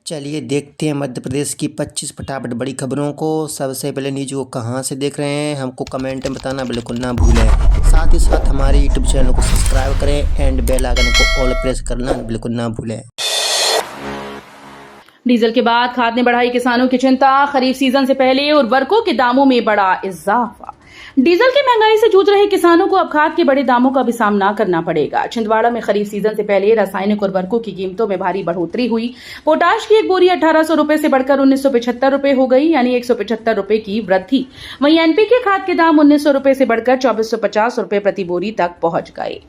चलिए देखते हैं मध्य प्रदेश की 25 फटाफट बड़ी खबरों को। सबसे पहले न्यूज़ को कहाँ से देख रहे हैं हमको कमेंट में बताना बिल्कुल ना भूलें। साथ ही साथ हमारे यूट्यूब चैनल को सब्सक्राइब करें एंड बेल आइकन को ऑल प्रेस करना बिल्कुल ना भूलें। डीजल के बाद खाद ने बढ़ाई किसानों की चिंता। खरीफ सीजन से पहले उर्वरकों के दामों में बड़ा इजाफा। डीजल की महंगाई से जूझ रहे किसानों को अब खाद के बड़े दामों का भी सामना करना पड़ेगा। छिंदवाड़ा में खरीफ सीजन से पहले रासायनिक उर्वरकों की कीमतों में भारी बढ़ोतरी हुई। पोटाश की एक बोरी 1800 रुपए से बढ़कर 1975 रुपए हो गई, यानी 175 रुपए की वृद्धि। वहीं एनपीके खाद के दाम 1900 रुपए से बढ़कर 2450 रुपए प्रति बोरी तक पहुंच गए।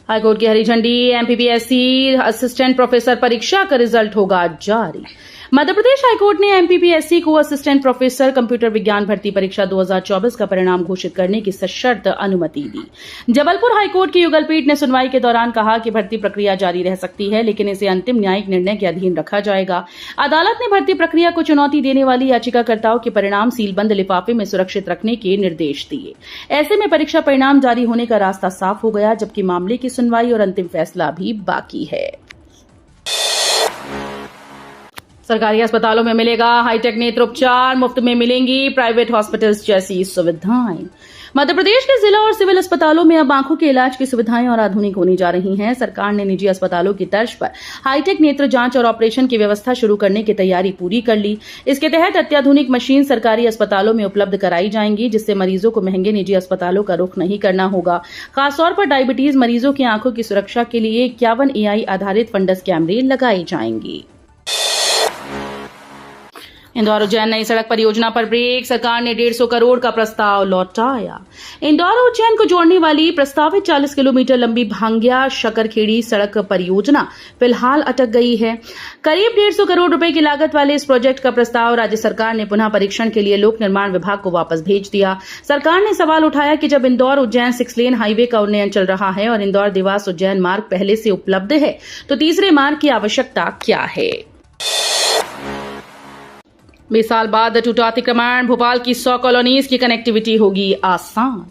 हाईकोर्ट की हरी झंडी। एमपीपीएससी असिस्टेंट प्रोफेसर परीक्षा का रिजल्ट होगा जारी। मध्य प्रदेश हाईकोर्ट ने एमपीपीएससी को असिस्टेंट प्रोफेसर कंप्यूटर विज्ञान भर्ती परीक्षा 2024 का परिणाम घोषित करने की सशर्त अनुमति दी। जबलपुर हाईकोर्ट की युगलपीठ ने सुनवाई के दौरान कहा कि भर्ती प्रक्रिया जारी रह सकती है, लेकिन इसे अंतिम न्यायिक निर्णय के अधीन रखा जाएगा। अदालत ने भर्ती प्रक्रिया को चुनौती देने वाली याचिकाकर्ताओं के परिणाम सीलबंद लिफाफे में सुरक्षित रखने के निर्देश दिए। ऐसे में परीक्षा परिणाम जारी होने का रास्ता साफ हो गया, जबकि मामले की सुनवाई और अंतिम फैसला भी बाकी है। सरकारी अस्पतालों में मिलेगा हाईटेक नेत्र उपचार, मुफ्त में मिलेंगी प्राइवेट हॉस्पिटल्स जैसी सुविधाएं। मध्य प्रदेश के जिला और सिविल अस्पतालों में अब आंखों के इलाज की सुविधाएं और आधुनिक होनी जा रही हैं। सरकार ने निजी अस्पतालों की तर्ज पर हाईटेक नेत्र जांच और ऑपरेशन की व्यवस्था शुरू करने की तैयारी पूरी कर ली। इसके तहत अत्याधुनिक मशीन सरकारी अस्पतालों में उपलब्ध कराई जाएंगी, जिससे मरीजों को महंगे निजी अस्पतालों का रुख नहीं करना होगा। खासतौर पर डायबिटीज मरीजों की आंखों की सुरक्षा के लिए 51 AI आधारित फंडस कैमरे लगाए जाएंगे। इंदौर उज्जैन नई सड़क परियोजना पर ब्रेक। सरकार ने 150 करोड़ का प्रस्ताव लौटाया। इंदौर और उज्जैन को जोड़ने वाली प्रस्तावित 40 किलोमीटर लंबी भांग्या शकरखेड़ी सड़क परियोजना फिलहाल अटक गई है। करीब 150 करोड़ रुपए की लागत वाले इस प्रोजेक्ट का प्रस्ताव राज्य सरकार ने पुनः परीक्षण के लिए लोक निर्माण विभाग को वापस भेज दिया। सरकार ने सवाल उठाया कि जब इंदौर उज्जैन 6 लेन हाईवे का उन्नयन चल रहा है और इंदौर देवास उज्जैन मार्ग पहले से उपलब्ध है, तो तीसरे मार्ग की आवश्यकता क्या है। 20 साल बाद टूटा अतिक्रमण। भोपाल की 100 कॉलोनीज की कनेक्टिविटी होगी आसान।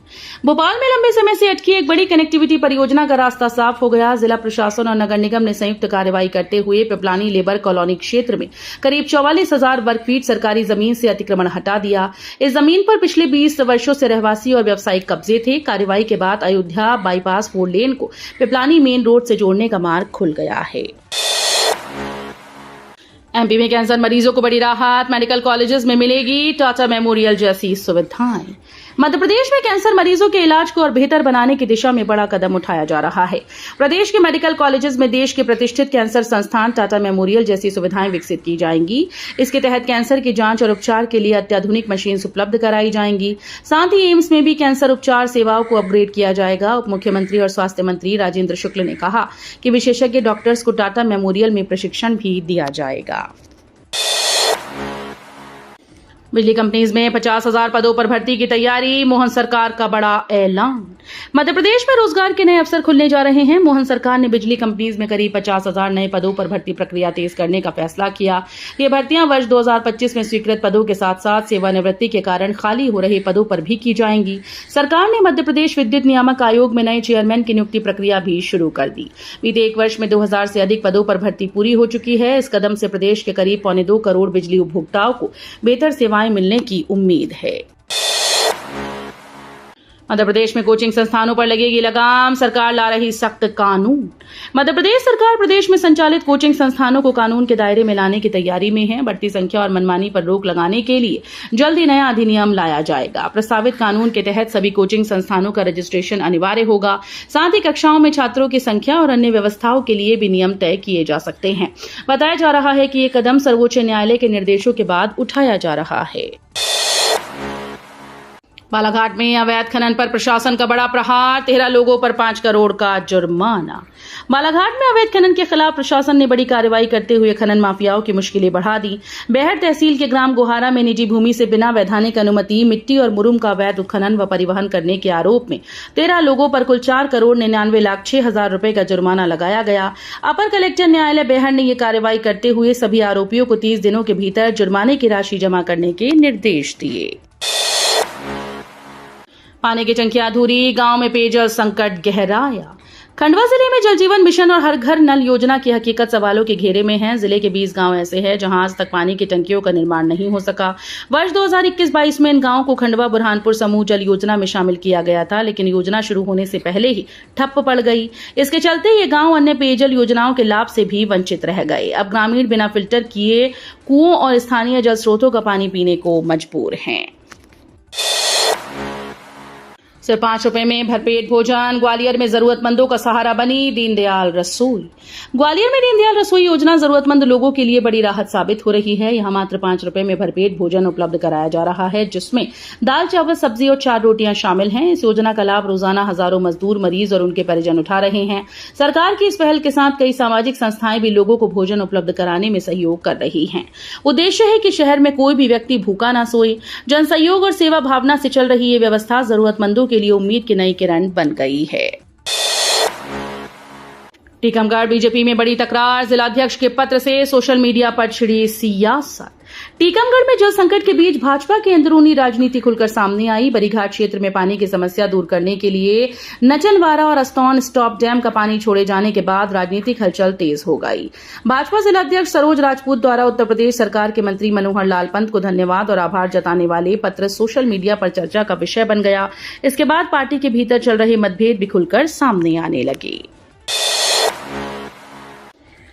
भोपाल में लंबे समय से अटकी एक बड़ी कनेक्टिविटी परियोजना का रास्ता साफ हो गया। जिला प्रशासन और नगर निगम ने संयुक्त कार्रवाई करते हुए पिपलानी लेबर कॉलोनी क्षेत्र में करीब 44,000 वर्ग फीट सरकारी जमीन से अतिक्रमण हटा दिया। इस जमीन पर पिछले 20 वर्षों से रहवासी और व्यावसायिक कब्जे थे। कार्रवाई के बाद अयोध्या बाईपास 4 लेन को पिपलानी मेन रोड से जोड़ने का मार्ग खुल गया है। एमपी में कैंसर मरीजों को बड़ी राहत। मेडिकल कॉलेजेस में मिलेगी टाटा मेमोरियल जैसी सुविधाएं। मध्य प्रदेश में कैंसर मरीजों के इलाज को और बेहतर बनाने की दिशा में बड़ा कदम उठाया जा रहा है। प्रदेश के मेडिकल कॉलेजेस में देश के प्रतिष्ठित कैंसर संस्थान टाटा मेमोरियल जैसी सुविधाएं विकसित की जाएंगी। इसके तहत कैंसर की जांच और उपचार के लिए अत्याधुनिक मशीन उपलब्ध कराई जाएंगी। साथ ही एम्स में भी कैंसर उपचार सेवाओं को अपग्रेड किया जाएगा। उप मुख्यमंत्री और स्वास्थ्य मंत्री राजेंद्र शुक्ल ने कहा कि विशेषज्ञ डॉक्टर्स को टाटा मेमोरियल में प्रशिक्षण भी दिया जाएगा। बिजली कंपनीज में 50,000 पदों पर भर्ती की तैयारी। मोहन सरकार का बड़ा ऐलान। मध्य प्रदेश में रोजगार के नए अवसर खुलने जा रहे हैं। मोहन सरकार ने बिजली कंपनीज में करीब 50,000 नए पदों पर भर्ती प्रक्रिया तेज करने का फैसला किया। ये भर्तियां वर्ष 2025 में स्वीकृत पदों के साथ साथ सेवानिवृत्ति के कारण खाली हो रहे पदों पर भी की जाएंगी। सरकार ने मध्य प्रदेश विद्युत नियामक आयोग में नए चेयरमैन की नियुक्ति प्रक्रिया भी शुरू कर दी। बीते 1 वर्ष में 2000 से अधिक पदों पर भर्ती पूरी हो चुकी है। इस कदम से प्रदेश के करीब 2.25 करोड़ बिजली उपभोक्ताओं को बेहतर सेवाएं मिलने की उम्मीद है। मध्य प्रदेश में कोचिंग संस्थानों पर लगेगी लगाम। सरकार ला रही सख्त कानून। मध्य प्रदेश सरकार प्रदेश में संचालित कोचिंग संस्थानों को कानून के दायरे में लाने की तैयारी में है। बढ़ती संख्या और मनमानी पर रोक लगाने के लिए जल्द ही नया अधिनियम लाया जाएगा। प्रस्तावित कानून के तहत सभी कोचिंग संस्थानों का रजिस्ट्रेशन अनिवार्य होगा। साथ ही कक्षाओं में छात्रों की संख्या और अन्य व्यवस्थाओं के लिए भी नियम तय किए जा सकते हैं। बताया जा रहा है कि ये कदम सर्वोच्च न्यायालय के निर्देशों के बाद उठाया जा रहा है। बालाघाट में अवैध खनन पर प्रशासन का बड़ा प्रहार। 13 लोगों पर 5 करोड़ का जुर्माना। बालाघाट में अवैध खनन के खिलाफ प्रशासन ने बड़ी कार्रवाई करते हुए खनन माफियाओं की मुश्किलें बढ़ा दी। बेहर तहसील के ग्राम गोहारा में निजी भूमि से बिना वैधानिक अनुमति मिट्टी और मुरुम का अवैध उत्खनन व परिवहन करने के आरोप में 13 लोगों पर कुल 4 करोड़ 99,06,000 रुपए का जुर्माना लगाया गया। अपर कलेक्टर न्यायालय बेहर ने यह कार्रवाई करते हुए सभी आरोपियों को 30 दिनों के भीतर जुर्माने की राशि जमा करने के निर्देश दिए। पानी की टंकियां अधूरी। गांव में पेयजल संकट गहराया। खंडवा जिले में जल जीवन मिशन और हर घर नल योजना की हकीकत सवालों के घेरे में है। जिले के 20 गांव ऐसे हैं जहां आज तक पानी की टंकियों का निर्माण नहीं हो सका। वर्ष 2021-22 में इन गांवों को खंडवा बुरहानपुर समूह जल योजना में शामिल किया गया था, लेकिन योजना शुरू होने से पहले ही ठप्प पड़ गई। इसके चलते ये गांव अन्य पेयजल योजनाओं के लाभ से भी वंचित रह गए। अब ग्रामीण बिना फिल्टर किए कुओं और स्थानीय जल स्रोतों का पानी पीने को मजबूर हैं। सिर्फ 5 रुपए में भरपेट भोजन। ग्वालियर में जरूरतमंदों का सहारा बनी दीनदयाल रसोई। ग्वालियर में दीनदयाल रसोई योजना जरूरतमंद लोगों के लिए बड़ी राहत साबित हो रही है। यहां मात्र 5 रुपए में भरपेट भोजन उपलब्ध कराया जा रहा है, जिसमें दाल चावल सब्जी और 4 रोटियां शामिल हैं। इस योजना का लाभ रोजाना हजारों मजदूर, मरीज और उनके परिजन उठा रहे हैं। सरकार की इस पहल के साथ कई सामाजिक संस्थाएं भी लोगों को भोजन उपलब्ध कराने में सहयोग कर रही हैं। उद्देश्य है कि शहर में कोई भी व्यक्ति भूखा न सोए। जन सहयोग और सेवा भावना से चल रही ये व्यवस्था जरूरतमंदों के लिए उम्मीद की नई किरण बन गई है। टीकमगढ़ बीजेपी में बड़ी तकरार। जिलाध्यक्ष के पत्र से सोशल मीडिया पर छिड़ी सियासत। टीकमगढ़ में जल संकट के बीच भाजपा की अंदरूनी राजनीति खुलकर सामने आई। बरीघाट क्षेत्र में पानी की समस्या दूर करने के लिए नचनवारा और अस्तौन स्टॉप डैम का पानी छोड़े जाने के बाद राजनीतिक हलचल तेज हो गई। भाजपा जिलाध्यक्ष सरोज राजपूत द्वारा उत्तर प्रदेश सरकार के मंत्री मनोहर लाल पंत को धन्यवाद और आभार जताने वाले पत्र सोशल मीडिया पर चर्चा का विषय बन गया। इसके बाद पार्टी के भीतर चल रहे मतभेद भी खुलकर सामने आने लगे।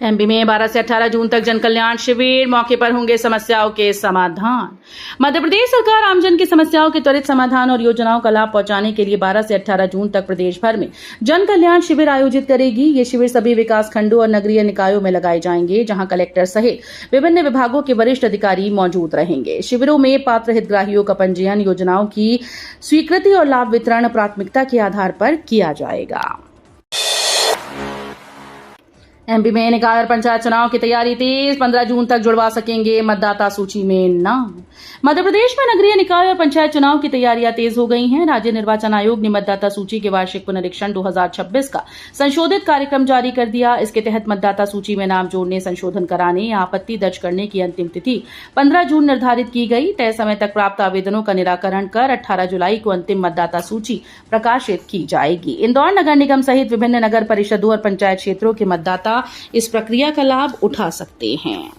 एमपी में 12 से 18 जून तक जन कल्याण शिविर। मौके पर होंगे समस्याओं के समाधान। मध्य प्रदेश सरकार आमजन की समस्याओं के त्वरित समाधान और योजनाओं का लाभ पहुंचाने के लिए 12 से 18 जून तक प्रदेश भर में जन कल्याण शिविर आयोजित करेगी। ये शिविर सभी विकास खंडों और नगरीय निकायों में लगाए जाएंगे, जहां कलेक्टर सहित विभिन्न विभागों के वरिष्ठ अधिकारी मौजूद रहेंगे। शिविरों में पात्र हितग्राहियों का पंजीयन, योजनाओं की स्वीकृति और लाभ वितरण प्राथमिकता के आधार पर किया जाएगा। एमपी में निकाय और पंचायत चुनाव की तैयारी तेज। 15 जून तक जुड़वा सकेंगे मतदाता सूची में नाम। मध्य प्रदेश में नगरीय निकाय और पंचायत चुनाव की तैयारियां तेज हो गई हैं। राज्य निर्वाचन आयोग ने मतदाता सूची के वार्षिक पुनरीक्षण 2026 का संशोधित कार्यक्रम जारी कर दिया। इसके तहत मतदाता सूची में नाम जोड़ने, संशोधन कराने या आपत्ति दर्ज करने की अंतिम तिथि 15 जून निर्धारित की गई। तय समय तक प्राप्त आवेदनों का निराकरण कर 18 जुलाई को अंतिम मतदाता सूची प्रकाशित की जाएगी। इंदौर नगर निगम सहित विभिन्न नगर परिषदों और पंचायत क्षेत्रों के मतदाता इस प्रक्रिया का लाभ उठा सकते हैं।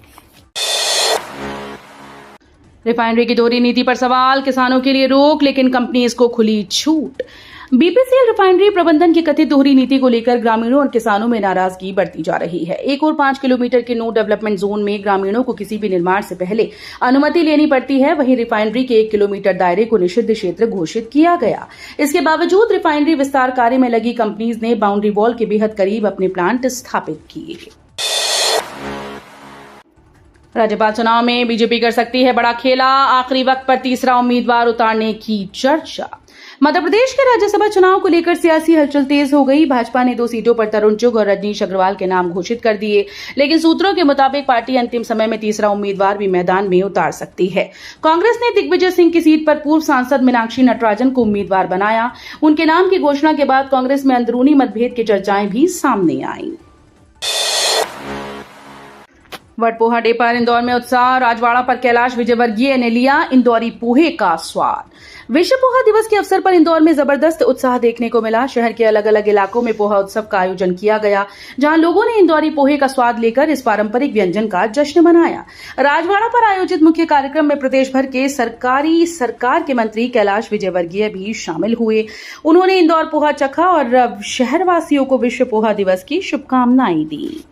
रिफाइनरी की दोहरी नीति पर सवाल। किसानों के लिए रोक, लेकिन कंपनीज को खुली छूट। बीपीसीएल रिफाइनरी प्रबंधन की कथित दोहरी नीति को लेकर ग्रामीणों और किसानों में नाराजगी बढ़ती जा रही है। एक और 5 किलोमीटर के नो डेवलपमेंट जोन में ग्रामीणों को किसी भी निर्माण से पहले अनुमति लेनी पड़ती है। वहीं रिफाइनरी के 1 किलोमीटर दायरे को निषिद्ध क्षेत्र घोषित किया गया। इसके बावजूद रिफाइनरी विस्तार कार्य में लगी कंपनीज ने बाउंड्री वॉल के बेहद करीब अपने प्लांट स्थापित किए। राज्यपाल चुनाव में बीजेपी कर सकती है बड़ा खेला। आखिरी वक्त पर तीसरा उम्मीदवार उतारने की चर्चा। मध्य प्रदेश के राज्यसभा चुनाव को लेकर सियासी हलचल तेज हो गई। भाजपा ने 2 सीटों पर तरुण चुग और रजनीश अग्रवाल के नाम घोषित कर दिए, लेकिन सूत्रों के मुताबिक पार्टी अंतिम समय में तीसरा उम्मीदवार भी मैदान में उतार सकती है। कांग्रेस ने दिग्विजय सिंह की सीट पर पूर्व सांसद मीनाक्षी नटराजन को उम्मीदवार बनाया। उनके नाम की घोषणा के बाद कांग्रेस में अंदरूनी मतभेद की चर्चाएं भी सामने आईं। वटपोहा डे पर इंदौर में उत्साह। राजवाड़ा पर कैलाश विजयवर्गीय ने लिया इंदौरी पोहे का स्वाद। विश्व पोहा दिवस के अवसर पर इंदौर में जबरदस्त उत्साह देखने को मिला। शहर के अलग अलग इलाकों में पोहा उत्सव का आयोजन किया गया, जहां लोगों ने इंदौरी पोहे का स्वाद लेकर इस पारंपरिक व्यंजन का जश्न मनाया। राजवाड़ा पर आयोजित मुख्य कार्यक्रम में प्रदेश भर के सरकार के मंत्री कैलाश विजयवर्गीय भी शामिल हुए। उन्होंने इंदौर पोहा चखा और शहरवासियों को विश्व पोहा दिवस की शुभकामनाएं दी।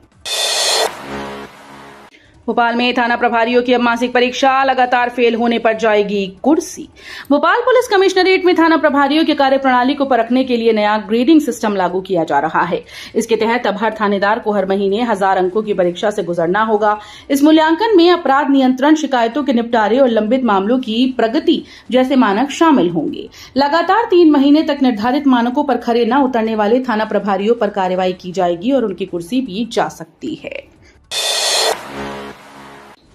भोपाल में थाना प्रभारियों की अब मासिक परीक्षा। लगातार फेल होने पर जाएगी कुर्सी। भोपाल पुलिस कमिश्नरेट में थाना प्रभारियों की कार्यप्रणाली को परखने के लिए नया ग्रेडिंग सिस्टम लागू किया जा रहा है। इसके तहत अब हर थानेदार को हर महीने 1000 अंकों की परीक्षा से गुजरना होगा। इस मूल्यांकन में अपराध नियंत्रण, शिकायतों के निपटारे और लंबित मामलों की प्रगति जैसे मानक शामिल होंगे। लगातार 3 महीने तक निर्धारित मानकों पर खरे न उतरने वाले थाना प्रभारियों पर कार्रवाई की जाएगी और उनकी कुर्सी भी जा सकती है।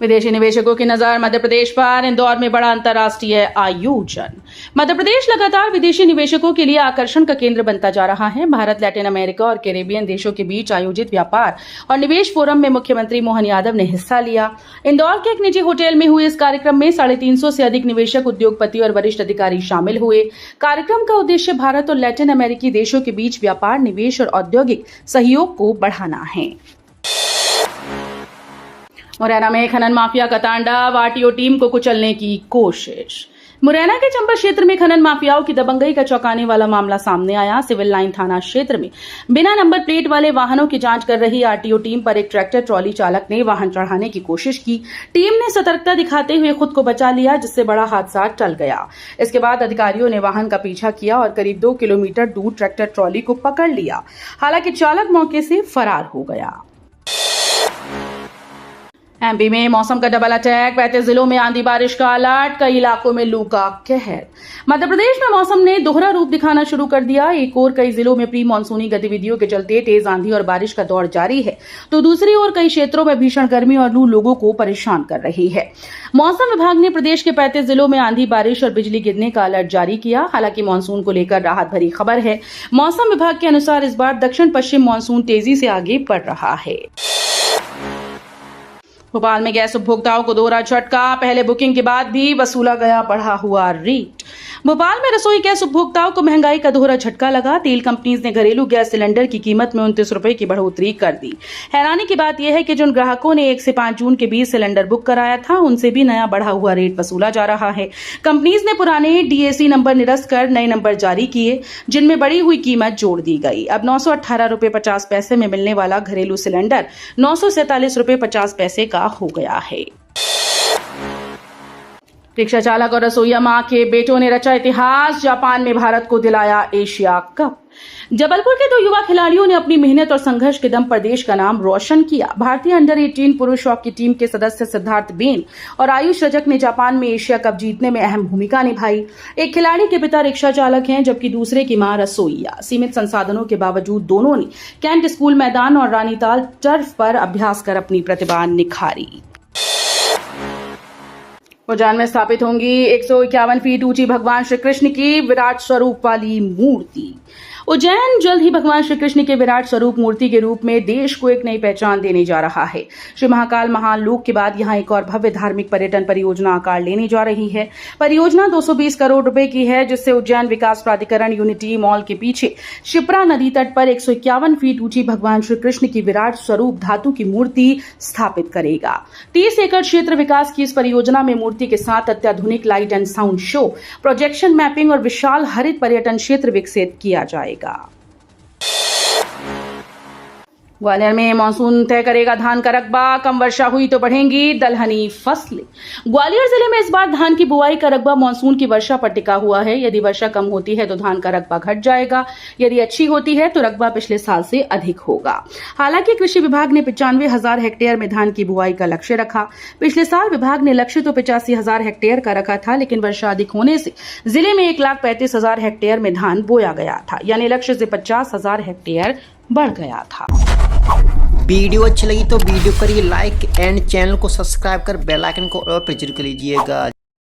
विदेशी निवेशकों की नजर मध्य प्रदेश पर। इंदौर में बड़ा अंतर्राष्ट्रीय आयोजन। मध्य प्रदेश लगातार विदेशी निवेशकों के लिए आकर्षण का केंद्र बनता जा रहा है। भारत, लैटिन अमेरिका और कैरेबियन देशों के बीच आयोजित व्यापार और निवेश फोरम में मुख्यमंत्री मोहन यादव ने हिस्सा लिया। इंदौर के एक निजी होटल में हुए इस कार्यक्रम में 350 से अधिक निवेशक, उद्योगपति और वरिष्ठ अधिकारी शामिल हुए। कार्यक्रम का उद्देश्य भारत और लैटिन अमेरिकी देशों के बीच व्यापार, निवेश और औद्योगिक सहयोग को बढ़ाना है। मुरैना में खनन माफिया का तांडव, आरटीओ टीम को कुचलने की कोशिश। मुरैना के चंबल क्षेत्र में खनन माफियाओं की दबंगई का चौंकाने वाला मामला सामने आया। सिविल लाइन थाना क्षेत्र में बिना नंबर प्लेट वाले वाहनों की जांच कर रही आरटीओ टीम पर एक ट्रैक्टर ट्रॉली चालक ने वाहन चढ़ाने की कोशिश की। टीम ने सतर्कता दिखाते हुए खुद को बचा लिया, जिससे बड़ा हादसा टल गया। इसके बाद अधिकारियों ने वाहन का पीछा किया और करीब 2 किलोमीटर दूर ट्रैक्टर ट्रॉली को पकड़ लिया। हालांकि चालक मौके से फरार हो गया। एमपी में मौसम का डबल अटैक, 35 जिलों में आंधी बारिश का अलर्ट, कई इलाकों में लू का कहर। मध्य प्रदेश में मौसम ने दोहरा रूप दिखाना शुरू कर दिया। एक ओर कई जिलों में प्री मानसूनी गतिविधियों के चलते तेज आंधी और बारिश का दौर जारी है, तो दूसरी ओर कई क्षेत्रों में भीषण गर्मी और लू लोगों को परेशान कर रही है। मौसम विभाग ने प्रदेश के 35 जिलों में आंधी, बारिश और बिजली गिरने का अलर्ट जारी किया। हालांकि मानसून को लेकर राहत भरी खबर है। मौसम विभाग के अनुसार इस बार दक्षिण पश्चिम मानसून तेजी से आगे बढ़ रहा है। भोपाल में गैस उपभोक्ताओं को दोहरा झटका, पहले बुकिंग के बाद भी वसूला गया बढ़ा हुआ रेट। भोपाल में रसोई गैस उपभोक्ताओं को महंगाई का दोहरा झटका लगा। तेल कंपनीज ने घरेलू गैस सिलेंडर की कीमत में 29 रुपए की बढ़ोतरी कर दी। हैरानी की बात यह है कि जिन ग्राहकों ने 1 से 5 जून के बीच सिलेंडर बुक कराया था, उनसे भी नया बढ़ा हुआ रेट वसूला जा रहा है। कंपनीज ने पुराने डीएसी नंबर निरस्त कर नए नंबर जारी किए, जिनमें बढ़ी हुई कीमत जोड़ दी गई। अब 918 रुपए 50 पैसे में मिलने वाला घरेलू सिलेंडर 947 रुपए 50 पैसे का हो गया है। रिक्शा चालक और रसोईया मां के बेटों ने रचा इतिहास, जापान में भारत को दिलाया एशिया कप। जबलपुर के 2 युवा खिलाड़ियों ने अपनी मेहनत और संघर्ष के दम पर देश का नाम रोशन किया। भारतीय अंडर 18 पुरुष हॉकी टीम के सदस्य सिद्धार्थ बेन और आयुष रजक ने जापान में एशिया कप जीतने में अहम भूमिका निभाई। एक खिलाड़ी के पिता रिक्शा चालक हैं, जबकि दूसरे की मां रसोईया। सीमित संसाधनों के बावजूद दोनों ने कैंट स्कूल मैदान और रानीताल टर्फ पर अभ्यास कर अपनी प्रतिभा निखारी। उज्जैन में स्थापित होंगी 151 फीट ऊंची भगवान श्री कृष्ण की विराट स्वरूप वाली मूर्ति। उज्जैन जल्द ही भगवान श्री कृष्ण के विराट स्वरूप मूर्ति के रूप में देश को एक नई पहचान देने जा रहा है। श्री महाकाल महान लोक के बाद यहां एक और भव्य धार्मिक पर्यटन परियोजना आकार लेने जा रही है। परियोजना 220 करोड़ रुपए की है, जिससे उज्जैन विकास प्राधिकरण यूनिटी मॉल के पीछे शिप्रा नदी तट पर 151 फीट ऊंची भगवान श्री कृष्ण की विराट स्वरूप धातु की मूर्ति स्थापित करेगा। 30 एकड़ क्षेत्र विकास की इस परियोजना में मूर्ति के साथ अत्याधुनिक light and sound show, projection mapping और विशाल हरित पर्यटन क्षेत्र विकसित किया जाएगा। ग्वालियर में मानसून तय करेगा धान का रकबा, कम वर्षा हुई तो बढ़ेंगी दलहनी फसलें। ग्वालियर जिले में इस बार धान की बुआई का रकबा मानसून की वर्षा पर टिका हुआ है। यदि वर्षा कम होती है तो धान का रकबा घट जाएगा, यदि अच्छी होती है तो रकबा पिछले साल से अधिक होगा। हालांकि कृषि विभाग ने 95,000 हेक्टेयर में धान की बुआई का लक्ष्य रखा। पिछले साल विभाग ने लक्ष्य तो 85,000 हेक्टेयर का रखा था, लेकिन वर्षा अधिक होने से जिले में 1,35,000 हेक्टेयर में धान बोया गया था, यानी लक्ष्य से 50,000 हेक्टेयर बढ़ गया था। वीडियो अच्छी लगी तो वीडियो करिए लाइक एंड चैनल को सब्सक्राइब कर बेल आइकन को और प्रेस कर लीजिएगा।